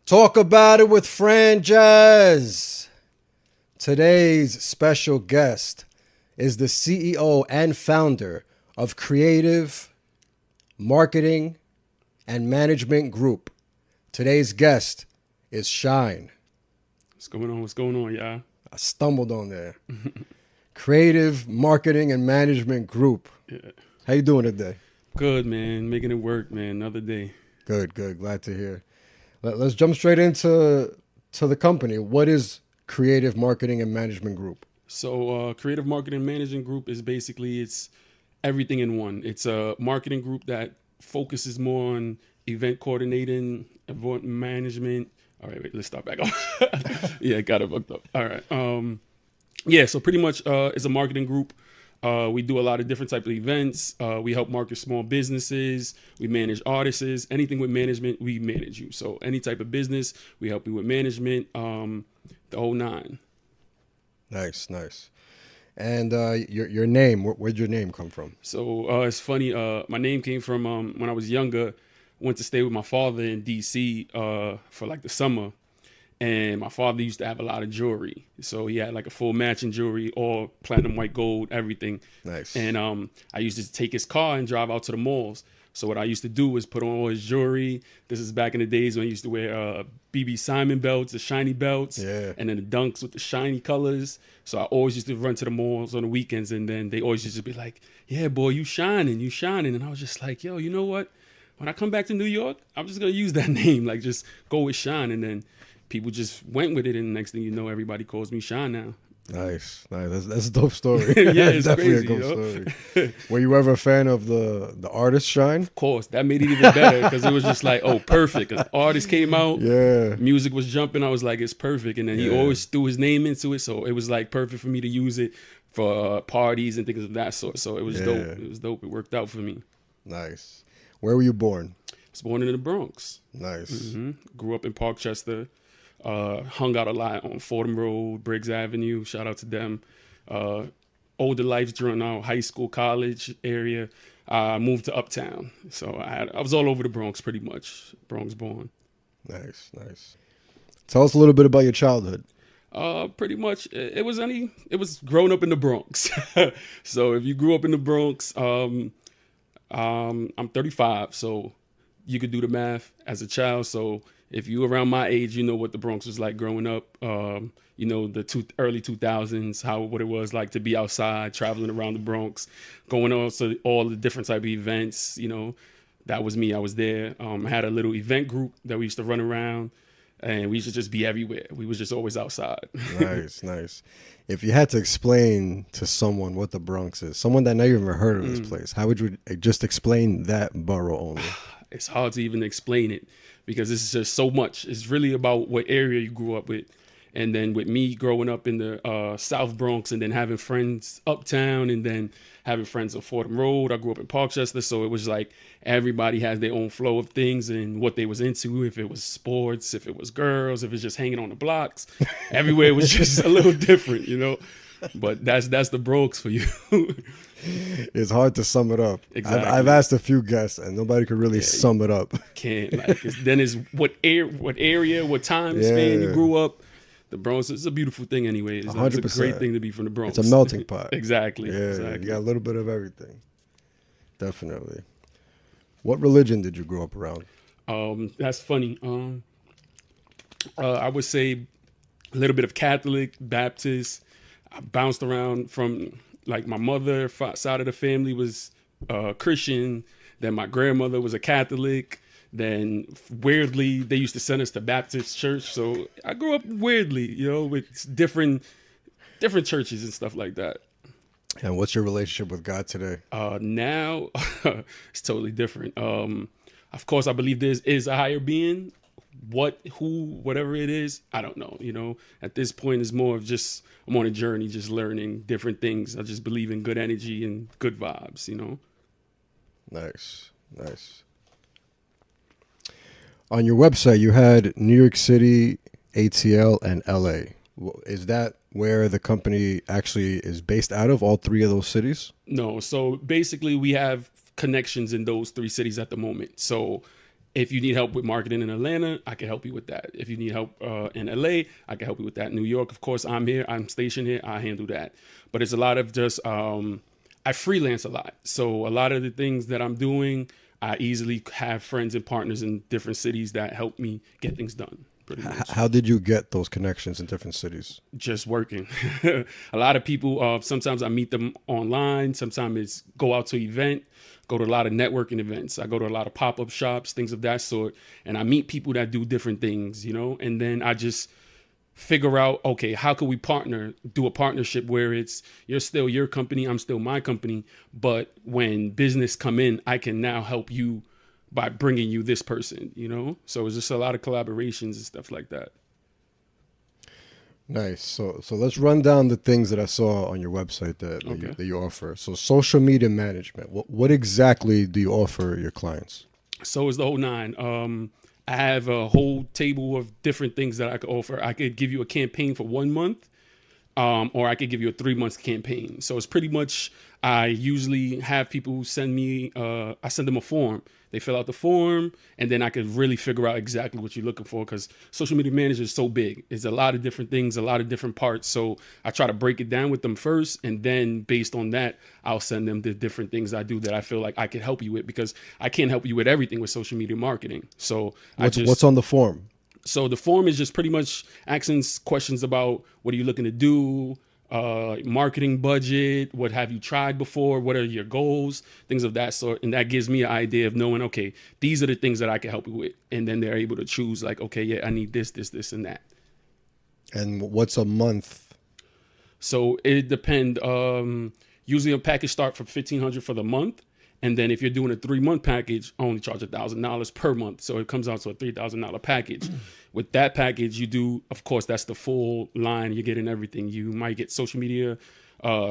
Talk about it with Franjez. Today's special guest is the CEO and founder of Creative Marketing and Management Group. Today's guest is Shyne. What's going on? What's going on, y'all? I stumbled on there. Creative Marketing and Management Group. Yeah. How you doing today? Good, man. Making it work, man. Another day. Good. Glad to hear. Let's jump straight into the company. What is Creative Marketing and Management Group? So, Creative Marketing Management Group is basically it's everything in one. It's a marketing group that focuses more on event coordinating, event management. All right, wait, let's start back off. Yeah, got it booked up. All right. So pretty much it's a marketing group. We do a lot of different types of events. We help market small businesses. We manage artists. Anything with management, we manage you. So any type of business, we help you with management, the whole nine. Nice. And your name, where'd your name come from? So it's funny. My name came from when I was younger. Went to stay with my father in D.C. For like the summer. And my father used to have a lot of jewelry. So he had like a full matching jewelry, all platinum, white, gold, everything. Nice. And I used to take his car and drive out to the malls. So what I used to do was put on all his jewelry. This is back in the days when I used to wear BB Simon belts, the shiny belts, and then the dunks with the shiny colors. So I always used to run to the malls on the weekends, and then they always used to be like, yeah, boy, you shining. And I was just like, yo, you know what? When I come back to New York, I'm just going to use that name, like just go with Shyne. And then people just went with it, and the next thing you know, everybody calls me Shyne now. Nice. That's a dope story. Yeah, it's definitely crazy, a dope story. Were you ever a fan of the artist Shyne? Of course, that made it even better because it was just like, oh, perfect. An artist came out, music was jumping. I was like, it's perfect, and then he always threw his name into it, so it was like perfect for me to use it for parties and things of that sort. So it was dope. It was dope. It worked out for me. Nice. Where were you born? I was born in the Bronx. Nice. Grew up in Parkchester. Hung out a lot on Fordham Road, Briggs Avenue. Shout out to them. Older life during our high school, college area. Moved to Uptown. So I was all over the Bronx pretty much. Bronx born. Nice. Tell us a little bit about your childhood. Pretty much it was growing up in the Bronx. So if you grew up in the Bronx, I'm 35, so you could do the math as a child. So if you around my age, you know what the Bronx was like growing up. The early 2000s, what it was like to be outside, traveling around the Bronx, going also all the different type of events. You know, that was me. I was there. I had a little event group that we used to run around, and we used to just be everywhere. We was just always outside. Nice. If you had to explain to someone what the Bronx is, someone that never even heard of this place, how would you just explain that borough only? It's hard to even explain it because it's just so much. It's really about what area you grew up with. And then with me growing up in the South Bronx and then having friends uptown and then having friends on Fordham Road. I grew up in Parkchester, so it was like everybody has their own flow of things and what they was into, if it was sports, if it was girls, if it's just hanging on the blocks. Everywhere was just a little different, you know. But that's the Bronx for you. It's hard to sum it up. Exactly. I've asked a few guests, and nobody could really sum it up. Can't. Then it's what area, what time span you grew up. The Bronx is a beautiful thing anyway. It's a great thing to be from the Bronx. It's a melting pot. Exactly. You got a little bit of everything. Definitely. What religion did you grow up around? That's funny. I would say a little bit of Catholic, Baptist. I bounced around from, like, my mother side of the family was Christian. Then my grandmother was a Catholic. Then weirdly, they used to send us to Baptist church. So I grew up weirdly, you know, with different churches and stuff like that. And what's your relationship with God today? Now it's totally different. Of course, I believe there is a higher being. Whatever it is, I don't know. You know, at this point, it's more of just I'm on a journey, just learning different things. I just believe in good energy and good vibes. You know. Nice. On your website, you had New York City, ATL, and LA. Is that where the company actually is based out of, all three of those cities? No. So basically, we have connections in those three cities at the moment. So If you need help with marketing in Atlanta, I can help you with that. If you need help in LA, I can help you with that. New York, of course, I'm here. I'm stationed here. I handle that. But it's a lot of just, I freelance a lot. So a lot of the things that I'm doing, I easily have friends and partners in different cities that help me get things done. Pretty much. How did you get those connections in different cities? Just working. A lot of people, sometimes I meet them online. Sometimes it's go out to event, go to a lot of networking events. I go to a lot of pop-up shops, things of that sort. And I meet people that do different things, you know, and then I just figure out, okay, how can we do a partnership where it's, you're still your company, I'm still my company. But when business come in, I can now help you by bringing you this person, you know? So it's just a lot of collaborations and stuff like that. Nice. So let's run down the things that I saw on your website that you offer. So social media management. What exactly do you offer your clients? So it's the whole nine. I have a whole table of different things that I could offer. I could give you a campaign for 1 month, or I could give you a 3-month campaign. So it's pretty much, I usually have people send me, I send them a form. They fill out the form, and then I could really figure out exactly what you're looking for, because social media manager is so big. It's a lot of different things, a lot of different parts. So I try to break it down with them first, and then based on that, I'll send them the different things I do that I feel like I can help you with, because I can't help you with everything with social media marketing. So what's on the form? So the form is just pretty much asking questions about what are you looking to do, marketing budget, what have you tried before, what are your goals, things of that sort. And that gives me an idea of knowing, okay, these are the things that I can help you with. And then they're able to choose like, okay, yeah, I need this, and that. And what's a month? So it depends. Usually a package start from $1,500 for the month. And then if you're doing a 3-month package, I only charge $1,000 per month. So it comes out to a $3,000 package. With that package, you do, of course, that's the full line. You're getting everything. You might get social media,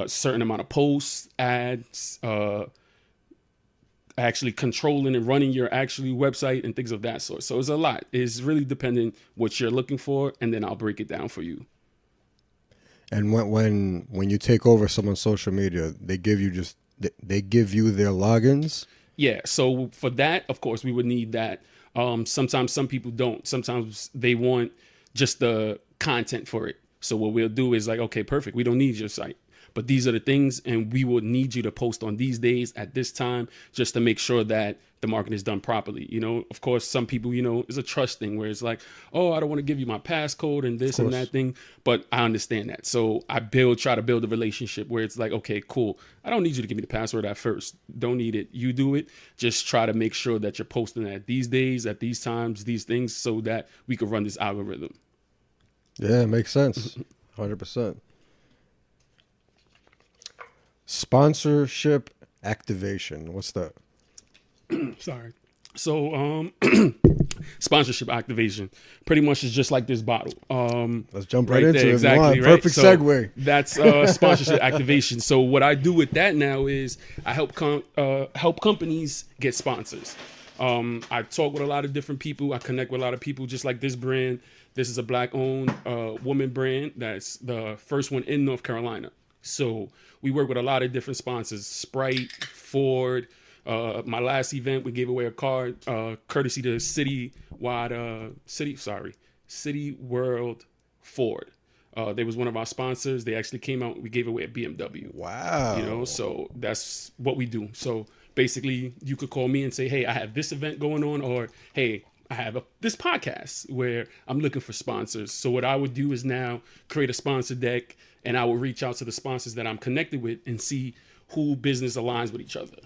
certain amount of posts, ads, actually controlling and running your actually website and things of that sort. So it's a lot. It's really dependent what you're looking for, and then I'll break it down for you. And when you take over someone's social media, they give you their logins? Yeah. So for that, of course, we would need that. Sometimes some people don't. Sometimes they want just the content for it. So what we'll do is like, okay, perfect. We don't need your site, but these are the things, and we will need you to post on these days at this time, just to make sure that the marketing is done properly. You know, of course, some people, you know, it's a trust thing where it's like, oh, I don't want to give you my passcode and this and that thing, but I understand that. So I try to build a relationship where it's like, okay, cool. I don't need you to give me the password at first. Don't need it. You do it. Just try to make sure that you're posting at these days, at these times, these things, so that we can run this algorithm. Yeah, it makes sense. 100%. Sponsorship activation. What's that? Sorry. So, sponsorship activation pretty much is just like this bottle. Let's jump right into it. Exactly. Right? Perfect segue. That's sponsorship activation. So what I do with that now is I help companies get sponsors. I talk with a lot of different people. I connect with a lot of people, just like this brand. This is a Black-owned woman brand. That's the first one in North Carolina. So we work with a lot of different sponsors: Sprite, Ford. My last event, we gave away a card, courtesy to City World Ford. They was one of our sponsors. They actually came out. We gave away a BMW. Wow. You know, so that's what we do. So basically, you could call me and say, hey, I have this event going on, or hey, I have this podcast where I'm looking for sponsors. So what I would do is now create a sponsor deck, and I will reach out to the sponsors that I'm connected with and see who business aligns with each other.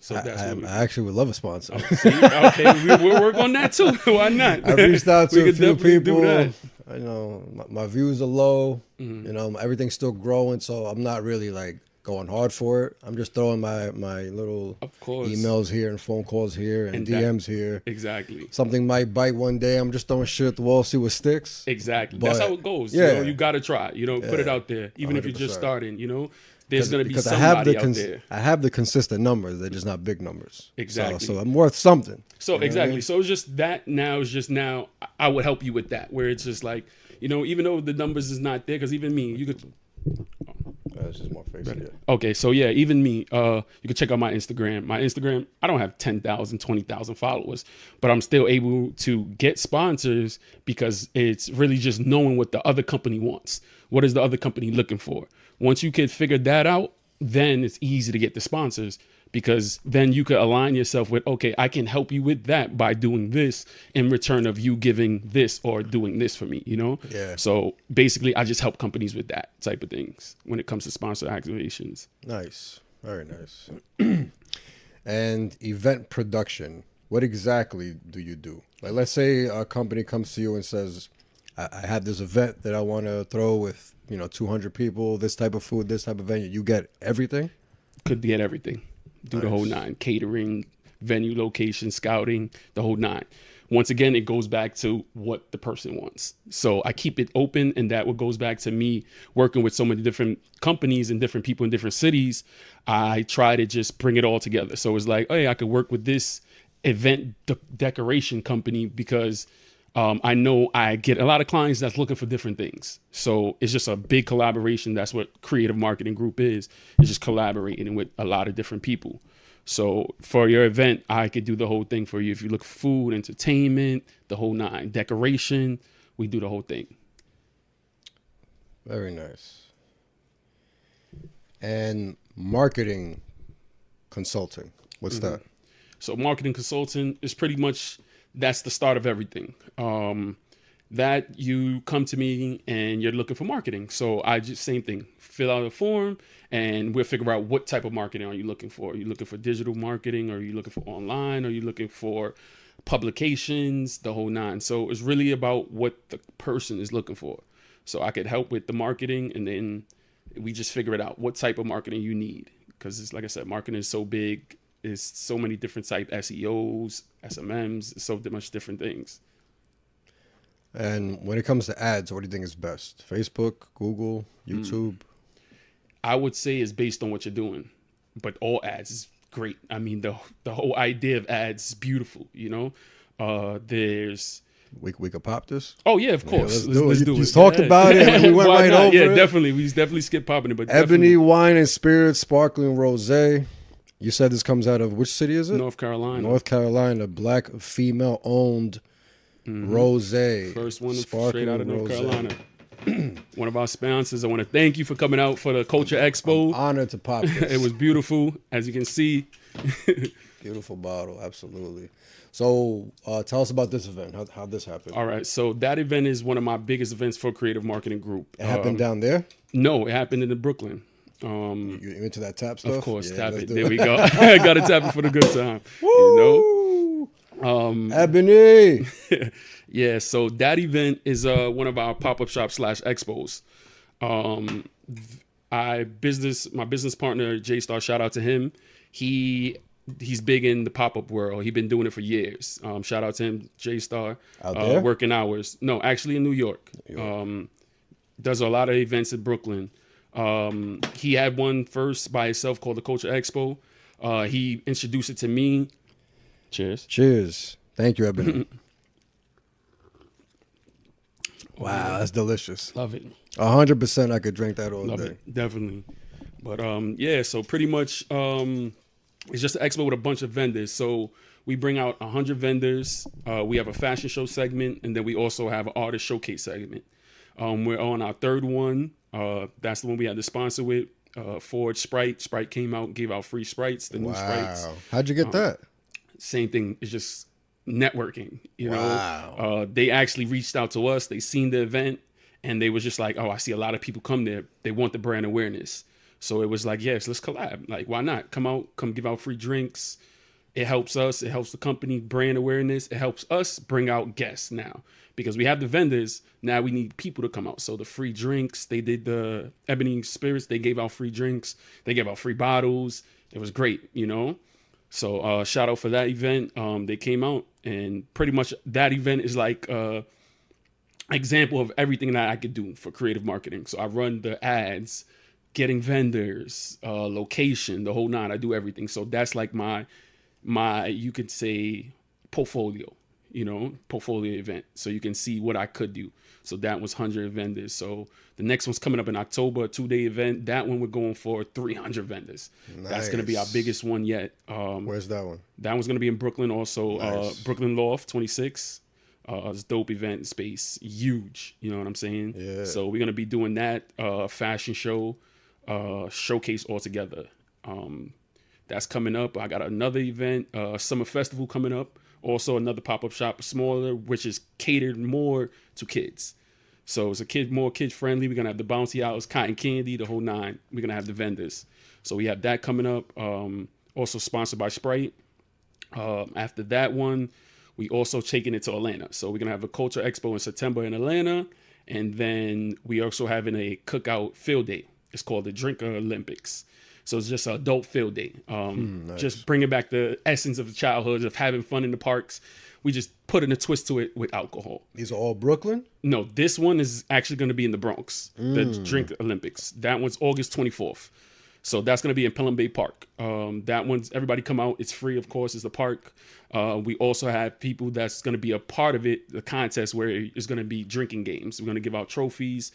So that's what I actually would love a sponsor. Okay, we'll work on that too. Why not? I reached out to a few people. I know my views are low. Mm-hmm. You know, everything's still growing, so I'm not really like going hard for it. I'm just throwing my little emails here and phone calls here and DMs here. Exactly. Something might bite one day. I'm just throwing shit at the wall, see what sticks. Exactly. That's how it goes. Yeah. You know, you got to try. You know, put it out there. Even 100%. If you're just starting, you know. There's going to be somebody out there. I have the consistent numbers. They're just not big numbers. Exactly. So I'm worth something. So exactly. I mean? So it's just that now is just now I would help you with that, where it's just like, you know, even though the numbers is not there, because even me, you could. it's just more face. Yeah. Okay, so yeah, even me, you can check out my Instagram. My Instagram, I don't have 10,000, 20,000 followers, but I'm still able to get sponsors because it's really just knowing what the other company wants. What is the other company looking for? Once you can figure that out, then it's easy to get the sponsors because then you could align yourself with, okay, I can help you with that by doing this in return of you giving this or doing this for me, you know? Yeah. So basically, I just help companies with that type of things when it comes to sponsor activations. Nice. Very nice. And event production. What exactly do you do? Like, let's say a company comes to you and says, I have this event that I want to throw with, 200 people, this type of food, this type of venue. You get everything? Could get everything. Do the whole nine. Catering, venue location, scouting, the whole nine. Once again, it goes back to what the person wants. So I keep it open, and that what goes back to me working with so many different companies and different people in different cities. I try to just bring it all together. So it's like, hey, I could work with this event decoration company because I know I get a lot of clients that's looking for different things. So it's just a big collaboration. That's what Creative Marketing Group is. It's just collaborating with a lot of different people. So for your event, I could do the whole thing for you. If you look for food, entertainment, the whole nine, decoration, we do the whole thing. Very nice. And marketing consulting. What's that? So marketing consultant is pretty much, that's the start of everything. That you come to me and you're looking for marketing. So I just, same thing, fill out a form and we'll figure out what type of marketing are you looking for. Are you looking for digital marketing? Are you looking for online? Are you looking for publications? The whole nine. So it's really about what the person is looking for. So I could help with the marketing and then we just figure it out what type of marketing you need. Because it's like I said, marketing is so big. It's so many different type SEOs, SMMs, so much different things. And when it comes to ads, what do you think is best? Facebook, Google, YouTube? I would say it's based on what you're doing, but all ads is great. I mean, the whole idea of ads is beautiful, there's... We could pop this? Oh, yeah, of course. Yeah, let's do it. You it. talked about it and we went right over it. it. Definitely. We definitely skipped popping it. But Ebony Wine and Spirits Sparkling Rosé. You said this comes out of which city is it? North Carolina. North Carolina. Black female-owned rosé. First one straight out of North Carolina. One of our sponsors. I want to thank you for coming out for the Culture Expo. I'm honored to pop this. It was beautiful, as you can see. Beautiful bottle, absolutely. So tell us about this event. How'd this happen? All right. So that event is one of my biggest events for Creative Marketing Group. It happened down there? No, it happened in Brooklyn. You into that tap stuff? Of course, yeah, tap it. There we go. I got to tap it for the good time. Woo! Ebony. Yeah, so that event is one of our pop-up shop / expos. My business partner, J-Star, shout out to him. He's big in the pop-up world. He's been doing it for years. Shout out to him, J-Star. Out there? Working hours. No, actually in New York. Does a lot of events in Brooklyn. He had one first by himself called the Culture Expo. He introduced it to me. Cheers. Cheers. Thank you, Ebony. Wow, that's delicious. Love it. 100% I could drink that all Love day. it. Definitely. But yeah, so pretty much it's just an expo with a bunch of vendors. So we bring out 100 vendors. We have a fashion show segment, and then we also have an artist showcase segment. We're on our third one. That's the one we had to sponsor with. Forge Sprite. Sprite came out and gave out free Sprites, the new Sprites. How'd you get that? Same thing. It's just networking, Wow. know. They actually reached out to us. They seen the event and they was just like, oh, I see a lot of people come there. They want the brand awareness. So it was like, yes, let's collab. Like, why not? Come out, come give out free drinks. It helps us. It helps the company brand awareness. It helps us bring out guests now because we have the vendors. Now we need people to come out. So the free drinks, they did the Ebony Spirits. They gave out free drinks. They gave out free bottles. It was great, So shout out for that event. They came out and pretty much that event is like example of everything that I could do for creative marketing. So I run the ads, getting vendors, location, the whole nine. I do everything. So that's like my you could say portfolio. portfolio event. So you can see what I could do. So that was 100 vendors. So the next one's coming up in October, a 2-day event. That one we're going for 300 vendors. Nice. That's going to be our biggest one yet. Where's that one? That one's going to be in Brooklyn also. Nice. Brooklyn Loft 26. It's a dope event space. Huge. You know what I'm saying? Yeah. So we're going to be doing that fashion show, showcase altogether. That's coming up. I got another event, summer festival coming up. Also another pop-up shop, smaller, which is catered more to kids. So it's more kid friendly. We're gonna have the bouncy house, cotton candy, the whole nine. We're gonna have the vendors. So we have that coming up. Also sponsored by Sprite. After that one, we also taking it to Atlanta. So we're gonna have a culture expo in September in Atlanta, and then we also having a cookout field day. It's called the Drinker Olympics. So it's just an adult field day. Nice. Just bringing back the essence of the childhood, of having fun in the parks. We just put in a twist to it with alcohol. These are all Brooklyn? No, this one is actually going to be in the Bronx, the Drink Olympics. That one's August 24th. So that's going to be in Pelham Bay Park. That one's, everybody come out. It's free, of course. It's the park. We also have people that's going to be a part of it, the contest, where it's going to be drinking games. We're going to give out trophies.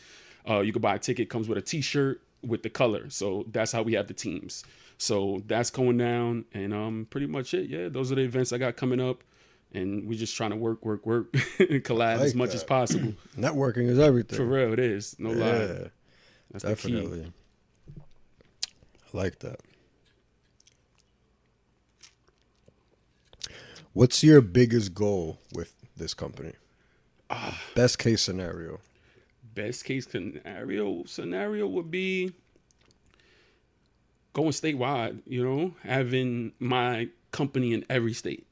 You can buy a ticket. Comes with a T-shirt with the color. So that's how we have the teams. So that's going down, and pretty much it. Yeah, those are the events I got coming up, and we're just trying to work, and collab as much as possible. Networking is everything. For real, it is. No lie. That's definitely. the key. I like that. What's your biggest goal with this company? Best case scenario. Best case scenario would be going statewide, having my company in every state,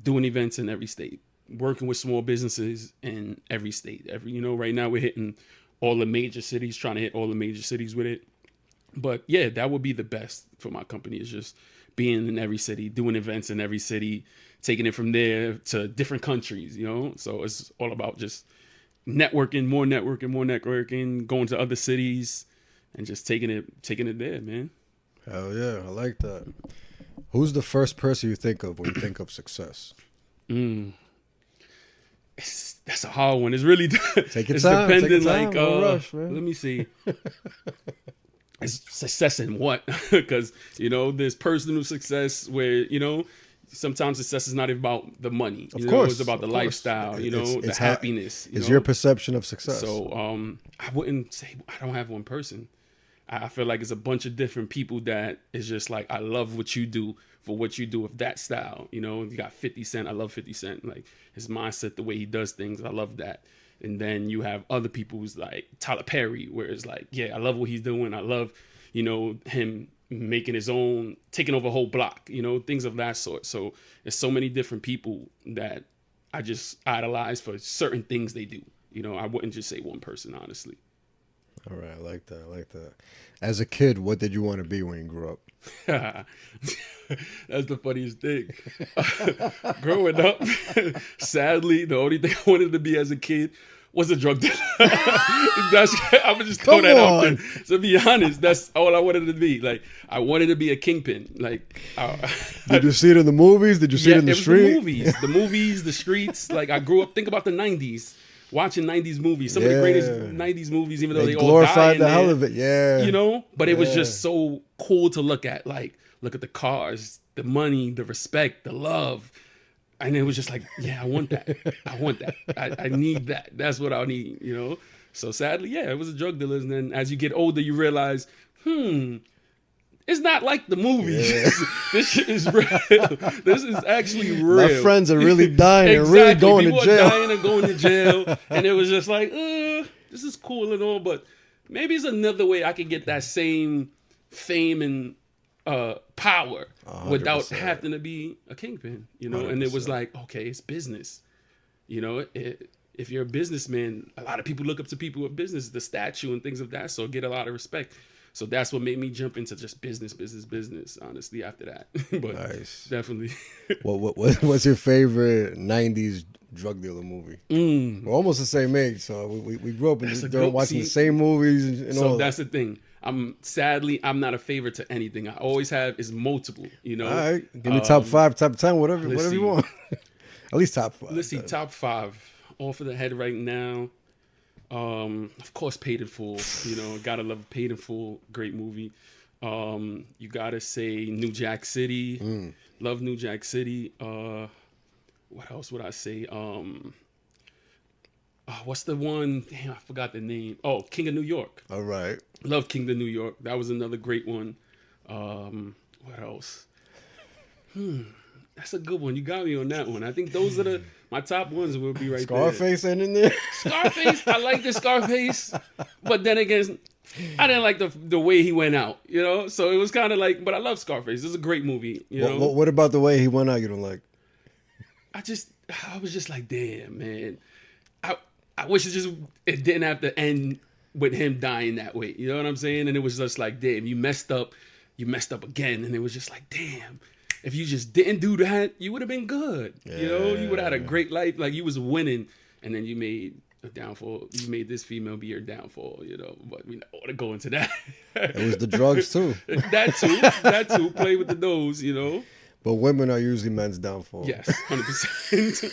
doing events in every state, working with small businesses in every state. Right now we're hitting all the major cities, trying to hit all the major cities with it. But yeah, that would be the best for my company, is just being in every city, doing events in every city, taking it from there to different countries, So it's all about just networking, more networking, going to other cities, and just taking it there, man. Hell yeah, I like that. Who's the first person you think of when you think of success? That's a hard one. It's really take your time. Dependent. Take your time. No rush, man. Let me see. It's success in what? Because there's personal success where sometimes success is not about the money. Of course, it's about the lifestyle. The happiness. It's your perception of success. So I wouldn't say I don't have one person. I feel like it's a bunch of different people that is just like, I love what you do for what you do with that style. You got 50 Cent. I love 50 Cent. Like his mindset, the way he does things. I love that. And then you have other people who's like Tyler Perry, where it's like, yeah, I love what he's doing. I love, him making his own, taking over a whole block, things of that sort. So there's so many different people that I just idolize for certain things they do. I wouldn't just say one person, honestly. All right, I like that. As a kid, what did you want to be when you grew up? That's the funniest thing. Growing up, sadly, the only thing I wanted to be as a kid was a drug dealer. I'm just throw that out there. To be honest, that's all I wanted to be. Like, I wanted to be a kingpin. Like, did you see it in the movies? Did you see it in the street? The movies, the streets. Like, I grew up. Think about the '90s. Watching 90s movies, some of the greatest 90s movies, even though they all glorified the there, hell of it, yeah. But it was just so cool to look at. Like, look at the cars, the money, the respect, the love. And it was just like, yeah, I want that. I need that. That's what I need, So sadly, yeah, it was a drug dealer. And then as you get older, you realize, it's not like the movies. Yeah. This shit is real. This is actually real. My friends are really dying and really going to jail. People are dying and going to jail. And it was just like, this is cool and all, but maybe it's another way I can get that same fame and power 100%. Without having to be a kingpin, 100%. And it was like, okay, it's business. If you're a businessman, a lot of people look up to people with business, the statue and things of that, so get a lot of respect. So that's what made me jump into just business, honestly, after that. But nice. Definitely. What's your favorite 90s drug dealer movie? We're almost the same age, so we grew up watching the same movies and all that. So that's the thing. I'm not a favorite to anything. I always have is multiple, All right. Give me top 5, top 10, whatever you want. At least top 5. Let's see, top 5 off of the head right now. Of course, Paid in Full. You know, gotta love Paid in Full. Great movie. You gotta say New Jack City. Love New Jack City. What else would I say? What's the one? Damn, I forgot the name. Oh, King of New York. All right. Love King of New York. That was another great one. What else? That's a good one. You got me on that one. I think those are my top ones will be right Scarface there. ain't in there? Scarface. I like the Scarface. But then again, I didn't like the way he went out, you know? So it was kind of like, but I love Scarface. It's a great movie, you know? What about the way he went out you don't like? I was just like, damn, man. I wish it didn't have to end with him dying that way. You know what I'm saying? And it was just like, damn, you messed up again. And it was just like, damn, if you just didn't do that, you would have been good. Yeah. You know, you would have had a great life. Like, you was winning. And then you made a downfall. You made this female be your downfall, you know. But we don't want to go into that. It was the drugs, too. That too. Play with the nose, you know. But women are usually men's downfall. Yes, 100%.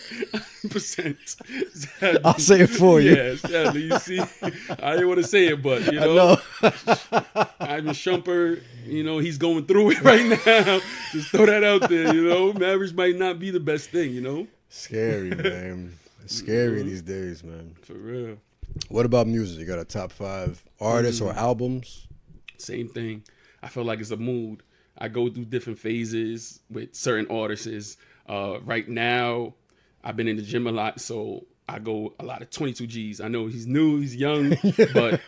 100%. I'll say it for you. Yeah, sadly, you see, I didn't want to say it, but, you know, Ivan Shumpert, you know, he's going through it right now. Just throw that out there, you know. Marriage might not be the best thing, you know. Scary, man. It's scary these days, man. For real. What about music? You got a top 5 artists or albums? Same thing. I feel like it's a mood. I go through different phases with certain artists. Right now, I've been in the gym a lot, so I go a lot of 22 G's. I know he's new, he's young, but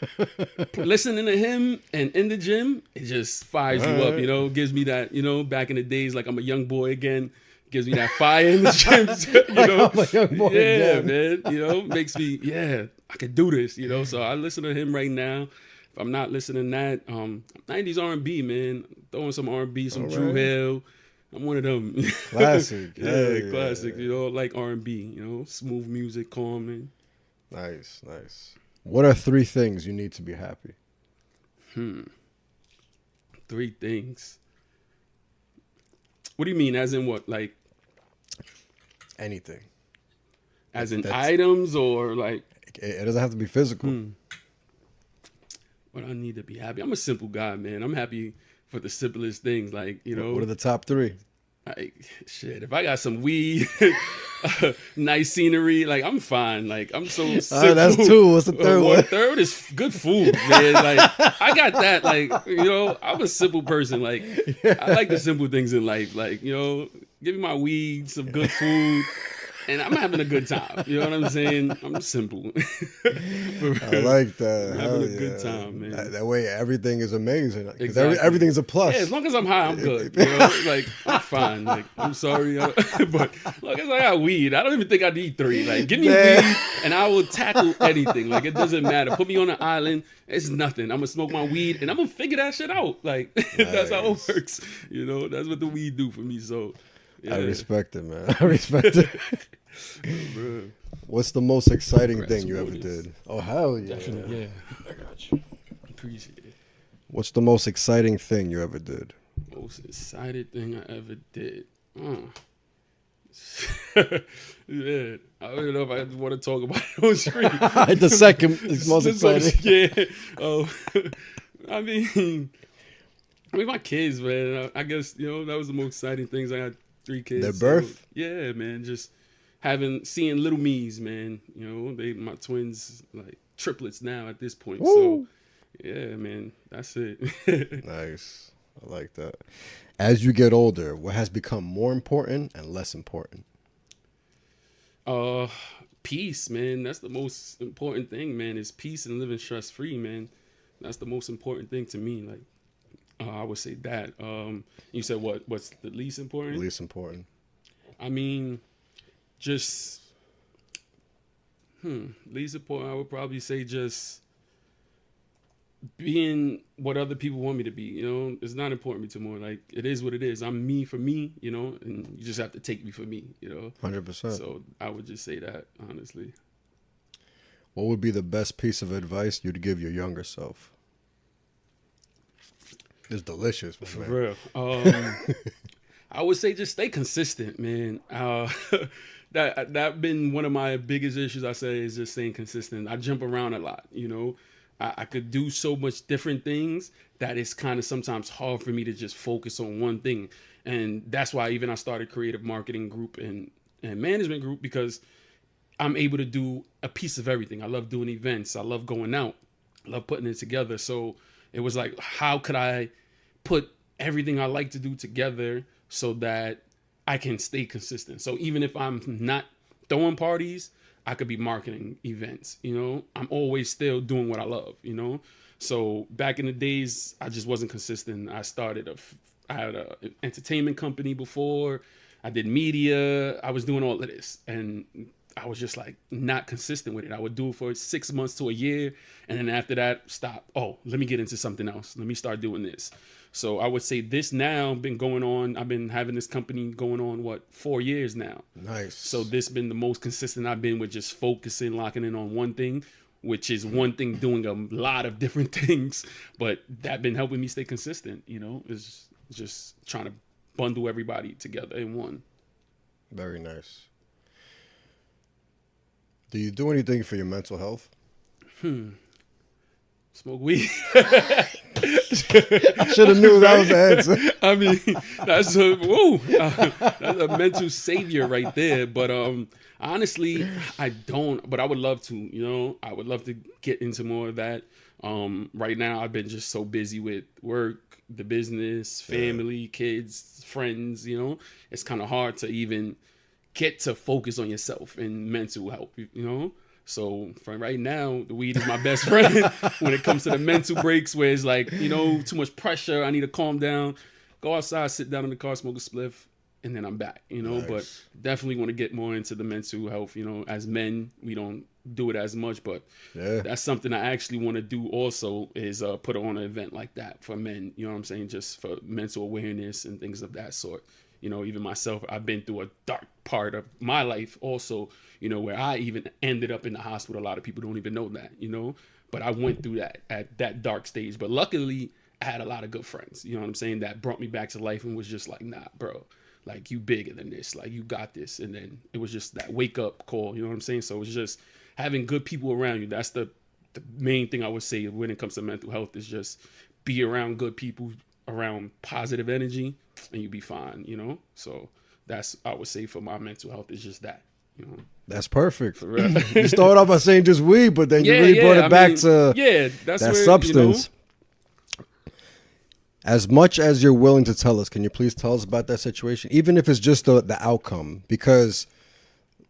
listening to him and in the gym, it just fires you up, you know, gives me that, you know, back in the days, like I'm a young boy again, gives me that fire in the gym, you know. I'm a young boy again. Man, you know, makes me, I could do this, you know, so I listen to him right now. If I'm not listening to that, 90s R&B, man, throwing some R&B, some Drew Hill. I'm one of them. Classic. Classic. You know, like R&B, you know, smooth music, calming. Nice. What are 3 things you need to be happy? 3 things. What do you mean? As in what? Like anything. As in items or like? It doesn't have to be physical. What I need to be happy. I'm a simple guy, man. I'm happy for the simplest things. Like, you know. What are the top 3? Like, shit, if I got some weed, nice scenery, like, I'm fine. Like, I'm so simple. That's 2. What's the third one? Third is good food, man. Like, I got that. Like, you know, I'm a simple person. Like, I like the simple things in life. Like, you know, give me my weed, some good food. And I'm having a good time. You know what I'm saying? I'm simple. I like that. I'm having a good time, man. That way everything is amazing. Exactly. Everything's a plus. Yeah, as long as I'm high, I'm good. You know? Like, I'm fine. Like, I'm sorry. But as long as I got weed, I don't even think I need 3. Like, give me weed and I will tackle anything. Like, it doesn't matter. Put me on an island. It's nothing. I'm going to smoke my weed and I'm going to figure that shit out. Like, that's how it works. You know, that's what the weed do for me. So, yeah. I respect it, man. I respect it. Bro. What's the most exciting thing you ever did? Oh, hell yeah. Definitely, yeah. I got you. Appreciate it. What's the most exciting thing you ever did? Most excited thing I ever did? Yeah. I don't even know if I want to talk about it on screen. The second is most exciting. Yeah. Oh, I mean, my kids, man. I guess, you know, that was the most exciting things. I had 3 kids. Their birth? So, yeah, man. Just seeing little me's, man. You know, my twins, like triplets now at this point. Woo. So, yeah, man. That's it. Nice. I like that. As you get older, what has become more important and less important? Peace, man. That's the most important thing, man, is peace and living stress-free, man. That's the most important thing to me. Like, I would say that. You said what's the least important? Least important. I mean, just least important, I would probably say just being what other people want me to be, you know. It's not important to me more. Like, it is what it is. I'm me for me, you know, and you just have to take me for me, you know. 100%. So I would just say that, honestly. What would be the best piece of advice you'd give your younger self? It's delicious, man. For real. I would say just stay consistent, man. that been one of my biggest issues. I say is just staying consistent. I jump around a lot. I could do so much different things that it's kind of sometimes hard for me to just focus on one thing. And that's why even I started creative marketing group and management group, because I'm able to do a piece of everything. I love doing events. I love going out. I love putting it together. So it was like, how could I put everything I like to do together so that I can stay consistent? So even if I'm not throwing parties, I could be marketing events, I'm always still doing what I love, So back in the days, I just wasn't consistent. I had a entertainment company before. I did media. I was doing all of this, and I was just like not consistent with it. I would do it for 6 months to a year, and then after that, stop. Oh, let me get into something else. Let me start doing this. So I would say this now been going on. I've been having this company going on 4 years now. Nice. So this been the most consistent I've been with just focusing, locking in on one thing, which is one thing doing a lot of different things. But that been helping me stay consistent. Is just trying to bundle everybody together in one. Very nice. Do you do anything for your mental health? Smoke weed. I should have knew that was the answer. I mean, that's a mental savior right there. But honestly, I don't. But I would love to. I would love to get into more of that. Right now, I've been just so busy with work, the business, family, kids, friends. It's kind of hard to even get to focus on yourself and mental health. So for right now, the weed is my best friend when it comes to the mental breaks where it's like, too much pressure. I need to calm down, go outside, sit down in the car, smoke a spliff, and then I'm back, Nice. But definitely want to get more into the mental health. As men, we don't do it as much, but that's something I actually want to do also is put on an event like that for men, you know what I'm saying? Just for mental awareness and things of that sort. Even myself, I've been through a dark part of my life also, where I even ended up in the hospital. A lot of people don't even know that, but I went through that at that dark stage. But luckily, I had a lot of good friends, you know what I'm saying, that brought me back to life and was just like, nah, bro, like you bigger than this, like you got this. And then it was just that wake up call, you know what I'm saying? So it's just having good people around you. That's the main thing I would say when it comes to mental health is just be around good people, around positive energy, and you be fine, So that's, I would say, for my mental health is just that, That's perfect. You started off by saying just weed, but then you really brought it back to that's that where, substance. As much as you're willing to tell us, can you please tell us about that situation? Even if it's just the outcome, because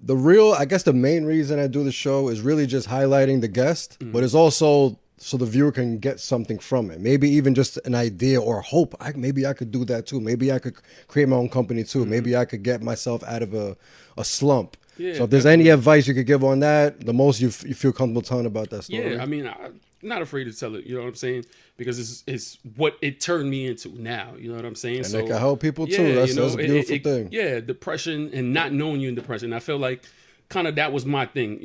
I guess the main reason I do the show is really just highlighting the guest, but it's also so the viewer can get something from it. Maybe even just an idea or hope. Maybe I could do that too. Maybe I could create my own company too. Maybe I could get myself out of a slump. Yeah, so if there's any advice you could give on that, the most you feel comfortable telling about that story. Yeah, I mean, I'm not afraid to tell it, you know what I'm saying? Because it's what it turned me into now, you know what I'm saying? And so it can help people too. That's a beautiful thing. Yeah, depression and not knowing you in depression. I feel like kind of that was my thing.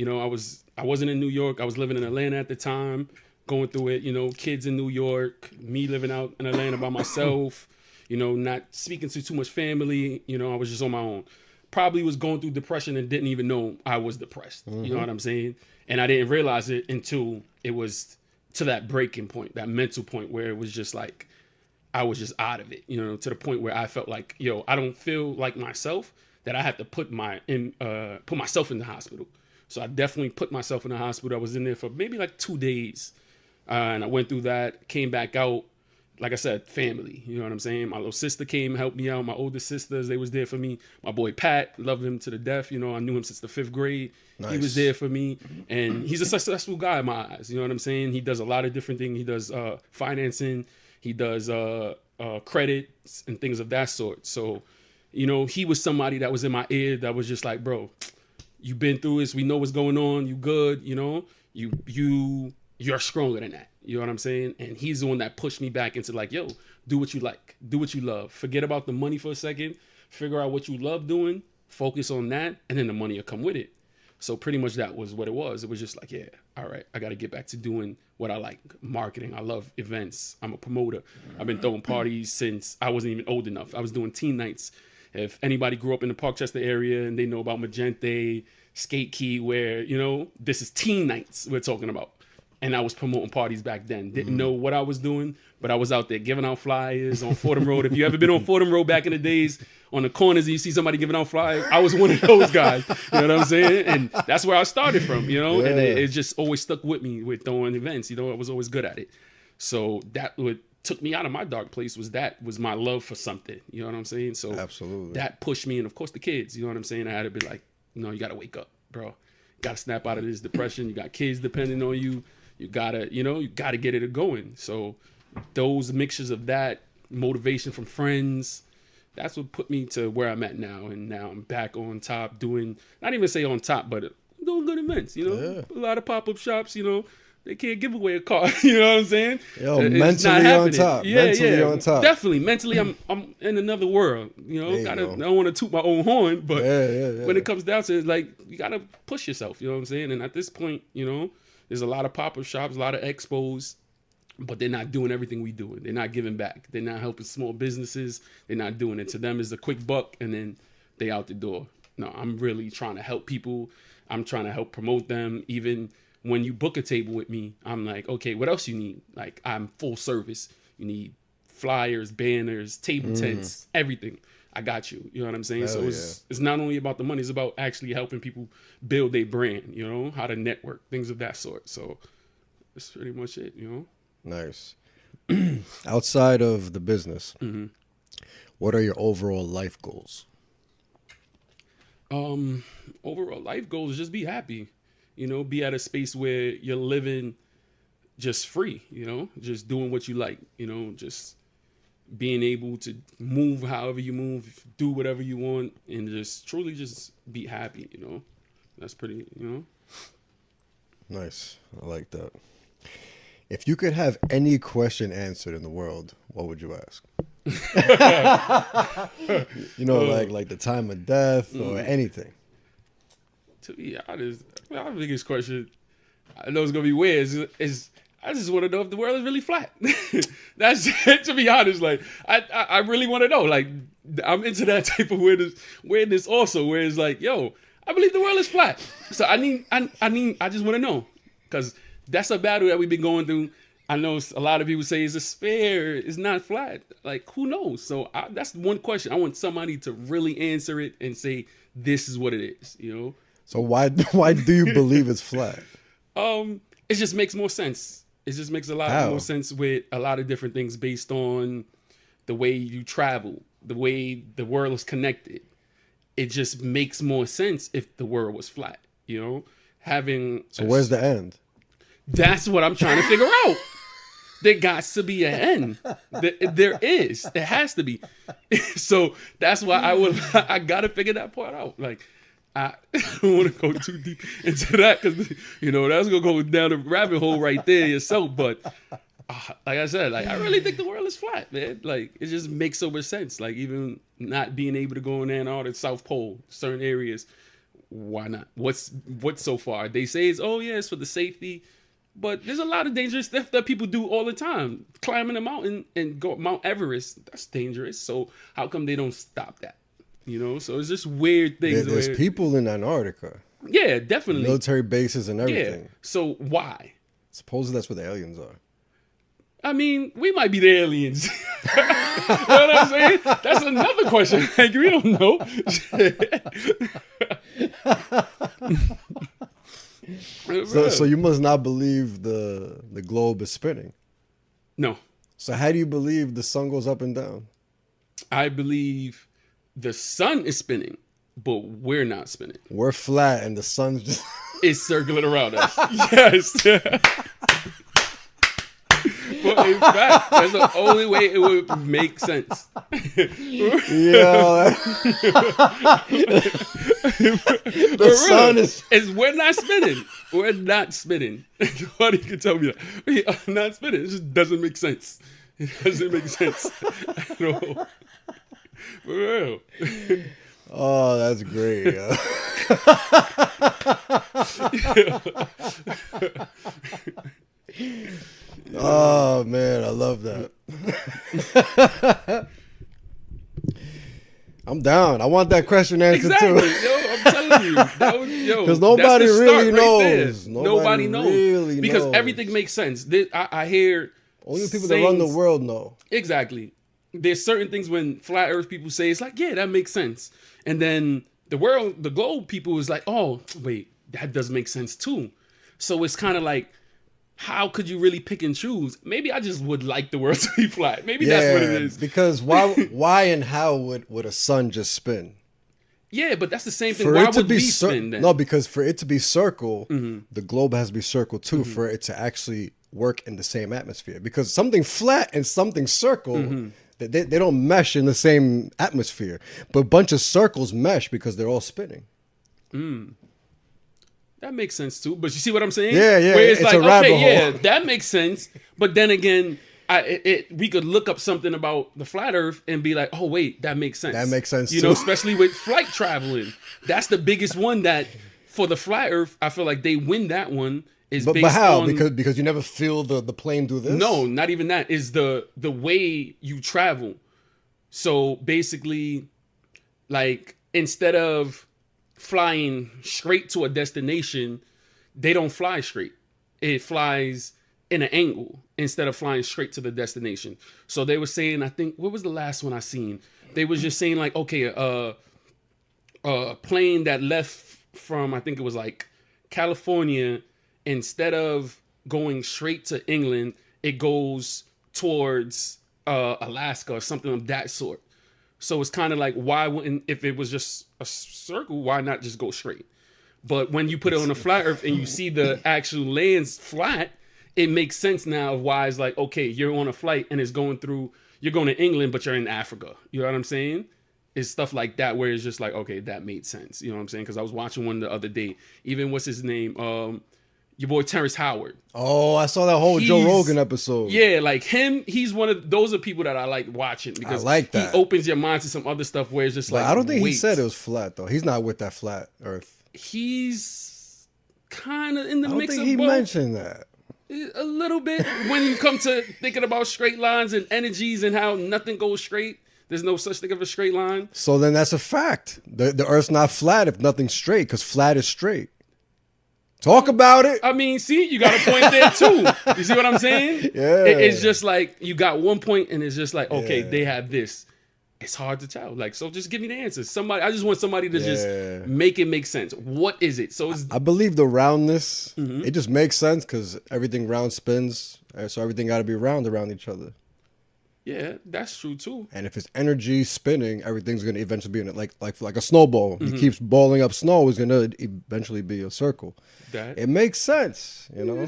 I wasn't in New York. I was living in Atlanta at the time, going through it, kids in New York, me living out in Atlanta by myself, not speaking to too much family, I was just on my own. Probably was going through depression and didn't even know I was depressed. You know what I'm saying? And I didn't realize it until it was to that breaking point, that mental point where it was just like, I was just out of it, to the point where I felt like, I don't feel like myself, that I have to put myself in the hospital. So I definitely put myself in the hospital. I was in there for maybe like 2 days. And I went through that, came back out. Like I said, family, you know what I'm saying? My little sister came, helped me out. My older sisters, they was there for me. My boy Pat, loved him to the death. I knew him since the 5th grade. Nice. He was there for me. And he's a successful guy in my eyes. You know what I'm saying? He does a lot of different things. He does financing. He does credits and things of that sort. So, he was somebody that was in my ear that was just like, bro, you've been through this. We know what's going on. You good, you're stronger than that. You know what I'm saying? And he's the one that pushed me back into like, yo, do what you like. Do what you love. Forget about the money for a second. Figure out what you love doing. Focus on that. And then the money will come with it. So pretty much that was what it was. It was just like, yeah, all right, I got to get back to doing what I like. Marketing. I love events. I'm a promoter. I've been throwing parties since I wasn't even old enough. I was doing teen nights If anybody grew up in the Parkchester area and they know about Magente, Skate Key, where, you know, this is teen nights we're talking about. And I was promoting parties back then. Didn't know what I was doing, but I was out there giving out flyers on Fordham Road. If you ever been on Fordham Road back in the days, on the corners and you see somebody giving out flyers, I was one of those guys. You know what I'm saying? And that's where I started from, you know? Yeah. And it just always stuck with me with throwing events. You know, I was always good at it. So that what took me out of my dark place was my love for something. You know what I'm saying? So Absolutely. that pushed me. And of course the kids, you know what I'm saying? I had to be like, no, you got to wake up, bro. You got to snap out of this depression. You got kids depending on you. You gotta get it going. So those mixtures of that, motivation from friends, that's what put me to where I'm at now. And now I'm back on top doing, not even say on top, but doing good events, you know, Yeah. a lot of pop-up shops, you know, they can't give away a car, you know what I'm saying? Yo, It's mentally not on happening. top. Mentally on top. Definitely. Mentally, I'm in another world, you know, There you I go. don't want to toot my own horn, but Yeah. when it comes down to it, like, you got to push yourself, you know what I'm saying? And at this point, you know, there's a lot of pop-up shops, a lot of expos, but they're not doing everything we do. They're not giving back. They're not helping small businesses. They're not doing it. To them, it's a quick buck, and then they out the door. No, I'm really trying to help people. I'm trying to help promote them. Even when you book a table with me, I'm like, okay, what else you need? Like, I'm full service. You need flyers, banners, table tents, everything. I got you. You know what I'm saying? Hell So it's not only about the money, it's about actually helping people build their brand, you know, how to network, things of that sort. So that's pretty much it, you know. Nice. Outside of the business, what are your overall life goals? Overall life goals is just be happy, you know, be at a space where you're living just free, you know, just doing what you like, you know, just being able to move however you move, do whatever you want, and just truly just be happy, you know. That's pretty, you know. Nice. I like that. If you could have any question answered in the world, what would you ask? You know, like the time of death or anything. To be honest, my biggest question, I know it's gonna be weird, is I just want to know if the world is really flat. That's it, to be honest. Like, I really want to know. Like, I'm into that type of weirdness also, where it's like, yo, I believe the world is flat. So I just want to know, because that's a battle that we've been going through. I know a lot of people say it's a sphere, it's not flat. Like, who knows? So that's one question. I want somebody to really answer it and say, this is what it is, you know? So why do you believe it's flat? It just makes more sense. It just makes a lot more sense with a lot of different things based on the way you travel, the way the world is connected. It just makes more sense if the world was flat, you know? So where's the end? That's what I'm trying to figure out. There got to be an end. There is. There has to be. So that's why I got to figure that part out. Like, I don't want to go too deep into that because, you know, that's going to go down the rabbit hole right there yourself. But like I said, like, I really think the world is flat, man. Like, it just makes so much sense. Like, even not being able to go in there and all the South Pole, certain areas, why not? What's so far? They say it's for the safety. But there's a lot of dangerous stuff that people do all the time. Climbing a mountain and go Mount Everest, that's dangerous. So how come they don't stop that? You know, so it's just weird things. There's people in Antarctica. Yeah, definitely. Military bases and everything. Yeah. So why? Supposedly that's where the aliens are. I mean, we might be the aliens. You know what I'm saying? That's another question. Like, we don't know. So you must not believe the globe is spinning. No. So how do you believe the sun goes up and down? I believe the sun is spinning, but we're not spinning. We're flat and the sun's just... It's circling around us. Yes. But in fact, that's the only way it would make sense. Yeah. The sun is... We're not spinning. We're not spinning. Nobody can tell me that. We are not spinning. It just doesn't make sense. It doesn't make sense at all. For real. Oh, that's great. Oh, man, I love that. I'm down. I want that question answered Exactly, too. yo. I'm telling you, because nobody that's the really start knows. Right there. Nobody knows really because knows. everything makes sense. I hear Only the people that run the world know. Exactly. There's certain things when flat Earth people say it's like, yeah, that makes sense, and then the globe people is like, oh, wait, that does make sense too. So it's kind of like, how could you really pick and choose? Maybe I just would like the world to be flat. Maybe that's what it is. Because why and how would a sun just spin? Yeah, but that's the same thing. For Why it to would be we spin then? No, because for it to be circle, the globe has to be circle too. For it to actually work in the same atmosphere, because something flat and something circle, they don't mesh in the same atmosphere. But a bunch of circles mesh because they're all spinning. That makes sense too. But you see what I'm saying? Yeah, yeah. Where it's like, a rabbit hole. yeah, that makes sense. But then again, we could look up something about the flat Earth and be like, oh wait, that makes sense. That makes sense You too. know, especially with flight traveling. That's the biggest one that for the flat Earth, I feel like they win that one. But how? On, because you never feel the plane do this? No, not even that. Is the way you travel. So basically, like, instead of flying straight to a destination, they don't fly straight. It flies in an angle instead of flying straight to the destination. So they were saying, I think, what was the last one I seen? They was just saying like, okay, a plane that left from, I think it was like California, instead of going straight to England, it goes towards Alaska or something of that sort. So it's kind of like, why wouldn't, if it was just a circle, why not just go straight? But when you put it on a flat Earth and you see the actual lands flat, it makes sense now of why it's like, okay, you're on a flight and it's going through, you're going to England, but you're in Africa. You know what I'm saying? It's stuff like that where it's just like, okay, that made sense. You know what I'm saying? Because I was watching one the other day. Even, what's his name? Your boy Terrence Howard. Oh, I saw that whole Joe Rogan episode. Yeah, like him, he's one of those are people that I like watching because I like that. He opens your mind to some other stuff where it's just like, I don't think he said it was flat though. He's not with that flat Earth. He's kind of in the mix of both. I don't think he mentioned that. A little bit when you come to thinking about straight lines and energies and how nothing goes straight. There's no such thing of a straight line. So then that's a fact. The Earth's not flat if nothing's straight, because flat is straight. Talk about it. I mean, see, you got a point there too. You see what I'm saying? Yeah. It's just like you got one point and it's just like, okay, they have this. It's hard to tell. Like, so just give me the answers. I just want somebody to just make it make sense. What is it? So I believe the roundness, it just makes sense because everything round spins. So everything got to be round around each other. Yeah, that's true too. And if it's energy spinning, everything's going to eventually be in it. Like a snowball. He keeps balling up snow, it's going to eventually be a circle. It makes sense, you know?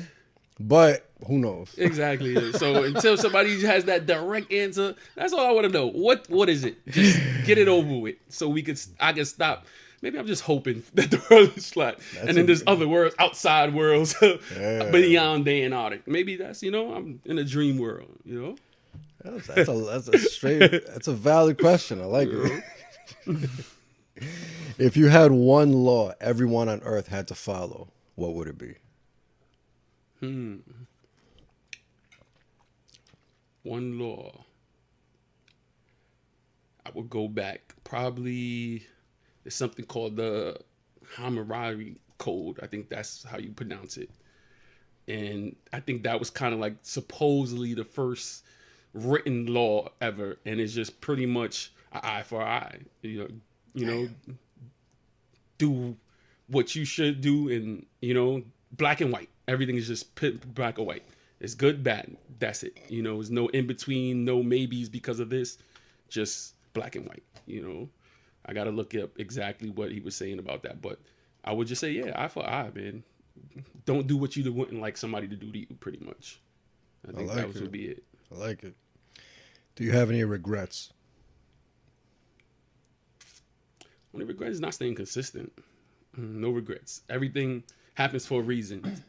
But who knows? Exactly. Yeah. So until somebody has that direct answer, that's all I want to know. What is it? Just get it over with, so I can stop. Maybe I'm just hoping that the world is flat, and then there's other worlds, outside worlds, beyond the Antarctic. Maybe that's I'm in a dream world. That's a valid question. I like it. If you had one law everyone on Earth had to follow, what would it be? One law. I would go back. Probably there's something called the Hammurabi Code. I think that's how you pronounce it. And I think that was kind of like supposedly the first written law ever. And it's just pretty much an eye for an eye. Do what you should do, and black and white. Everything is just black or white. It's good, bad. That's it. There's no in between, no maybes because of this. Just black and white. I got to look up exactly what he was saying about that. But I would just say, yeah, eye for eye, man. Don't do what you wouldn't like somebody to do to you, pretty much. I think that would be it. I like it. Do you have any regrets? Only regret is not staying consistent. No regrets. Everything happens for a reason,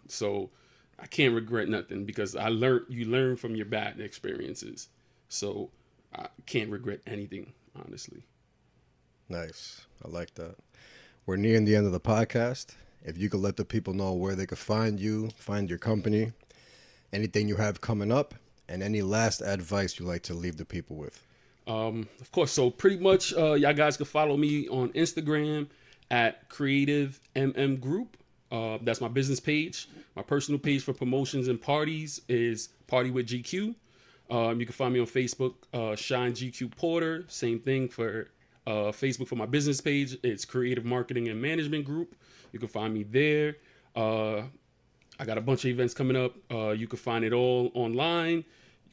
so I can't regret nothing because you learn from your bad experiences. So I can't regret anything, honestly. Nice. I like that. We're nearing the end of the podcast. If you could let the people know where they could find you, find your company, anything you have coming up, and any last advice you'd like to leave the people with. Of course, so pretty much y'all guys can follow me on Instagram at Creative Group. That's my business page. My personal page for promotions and parties is Party with GQ. You can find me on Facebook, Shyne GQ Porter. Same thing for Facebook for my business page. It's Creative Marketing and Management Group. You can find me there. I got a bunch of events coming up. You can find it all online.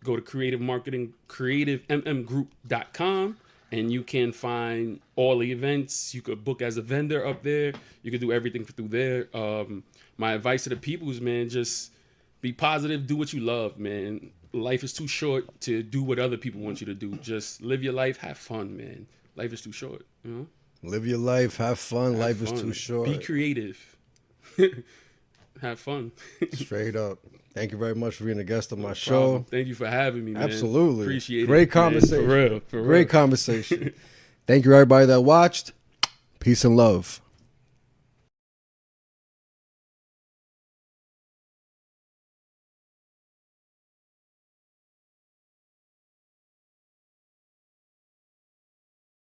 Go to creativemgroup.com and you can find all the events. You could book as a vendor up there. You can do everything through there. My advice to the people is, man, just be positive. Do what you love, man. Life is too short to do what other people want you to do. Just live your life. Have fun, man. Life is too short. You know? Live your life. Have fun. Life is too short. Be creative. Have fun. Straight up. Thank you very much for being a guest on my show. Thank you for having me, man. Absolutely. Appreciate it. Great conversation. Man. For real. Great conversation. Thank you, everybody that watched. Peace and love.